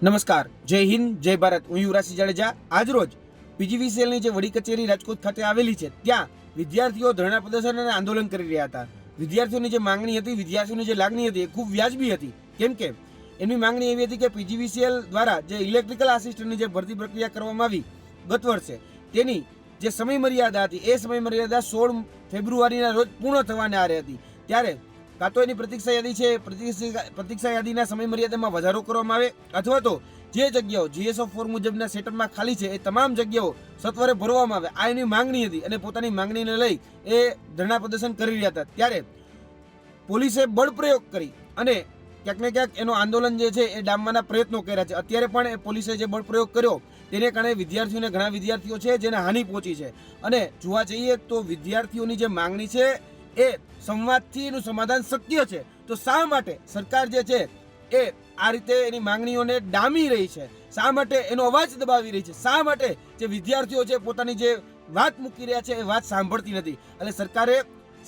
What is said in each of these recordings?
નમસ્કાર, જય હિન્દ, જય ભારત. હું યુવરાજસિંહ જાડેજા. આજરોજ પીજીવીસીએલની જે વડી કચેરી રાજકોટ ખાતે આવેલી છે ત્યાં વિદ્યાર્થીઓ ધરણા પ્રદર્શન અને આંદોલન કરી રહ્યા હતા. વિદ્યાર્થીઓની જે માંગણી હતી, વિદ્યાર્થીઓની જે લાગણી હતી એ ખૂબ વ્યાજબી હતી. કેમ કે એમની માંગણી એવી હતી કે પીજીવીસીએલ દ્વારા જે ઇલેક્ટ્રિકલ આસિસ્ટન્ટની જે ભરતી પ્રક્રિયા કરવામાં આવી ગત વર્ષે, તેની જે સમય મર્યાદા હતી એ સમય મર્યાદા 16 ફેબ્રુઆરીના રોજ પૂર્ણ થવાને આરે હતી. ત્યારે કાં તો એની પ્રતીક્ષા યાદી છે, પ્રતીક્ષા યાદીના સમય મર્યાદામાં વધારો કરવામાં આવે અથવા તો જે જગ્યાઓ GS4 મુજબના સેટઅપમાં ખાલી છે એ તમામ જગ્યાઓ સત્વરે ભરવામાં આવે. આ એની માંગણી હતી અને પોતાની માંગણીને લઈ એ ધરણા પ્રદર્શન કરી રહ્યા હતા. ત્યારે પોલીસે બળ પ્રયોગ કરી અને ક્યાંક ને ક્યાંક એનો આંદોલન જે છે એ ડામવાના પ્રયત્નો કર્યા છે. અત્યારે પણ પોલીસે જે બળ પ્રયોગ કર્યો તેને કારણે વિદ્યાર્થીઓને ઘણા વિદ્યાર્થીઓ છે જેને હાનિ પહોંચી છે. અને જોવા જઈએ તો વિદ્યાર્થીઓની જે માંગણી છે એ સંવાદથી એનું સમાધાન શક્ય છે. તો શા માટે સરકાર જે છે એ આ રીતે એની માંગણીઓને ડામી રહી છે? શા માટે એનો અવાજ દબાવી રહી છે? શા માટે જે વિદ્યાર્થીઓ છે પોતાની જે વાત મૂકી રહ્યા છે એ વાત સાંભળતી નથી? એટલે સરકારે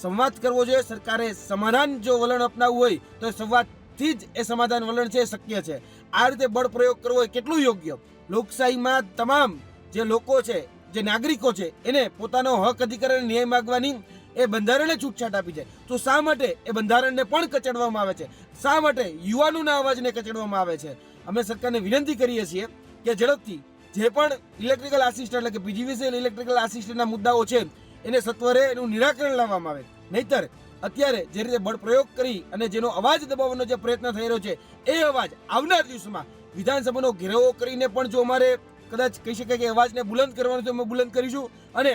સંવાદ કરવો જોઈએ. સરકારે સમાધાન જો વલણ અપનાવવું હોય તો સંવાદથી જ એ સમાધાન વલણ છે એ શક્ય છે. આ રીતે બળ પ્રયોગ કરવો એ કેટલું યોગ્ય? લોકશાહીમાં તમામ જે લોકો છે, જે નાગરિકો છે, એને પોતાનો હક અધિકાર અને ન્યાય માગવાની એ બંધારણે છૂટછાટ આપી છે. તો શા માટે એ બંધારણને પણ કચડવામાં આવે છે? શા માટે યુવાનોના અવાજને કચડવામાં આવે છે? અમે સરકારને વિનંતી કરીએ છીએ કે ઝડપથી જે પણ ઇલેક્ટ્રિકલ આસિસ્ટન્ટ એટલે કે પીજીવીસીએલ ઇલેક્ટ્રિકલ આસિસ્ટન્ટના મુદ્દાઓ છે એને સત્વરે એનું નિરાકરણ લાવવામાં આવે. નહીતર અત્યારે જે રીતે બળ પ્રયોગ કરી અને જેનો અવાજ દબાવવાનો જે પ્રયત્ન થઈ રહ્યો છે એ અવાજ આવનાર દિવસોમાં વિધાનસભાનો ઘેરાવો કરીને પણ જો અમારે કદાચ કહી શકાય કે અવાજને બુલંદ કરવાનો તો અમે બુલંદ કરીશું. અને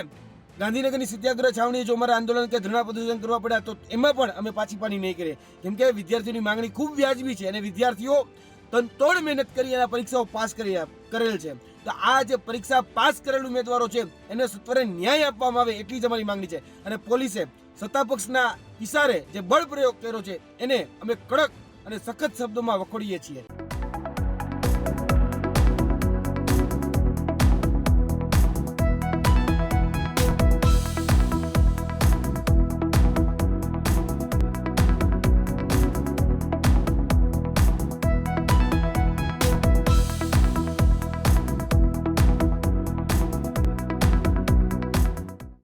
ગાંધીનગરની સત્યાગ્રહ છાવણી જો અમારે આંદોલન કે ધરણા પ્રદર્શન કરવા પડ્યા તો એમાં પણ અમે પાછી પાની નહીં કરીએ. કેમ કે વિદ્યાર્થીઓની માંગણી ખૂબ વ્યાજબી છે અને વિદ્યાર્થીઓ તનતોડ મહેનત કરી અને પરીક્ષાઓ પાસ કરેલ છે. તો આ જે પરીક્ષા પાસ કરેલ ઉમેદવારો છે એને સત્વરે ન્યાય આપવામાં આવે એટલી જ અમારી માંગણી છે. અને પોલીસે સત્તાપક્ષના ઇશારે જે બળ પ્રયોગ કર્યો છે એને અમે કડક અને સખત શબ્દોમાં વખોડીએ છીએ.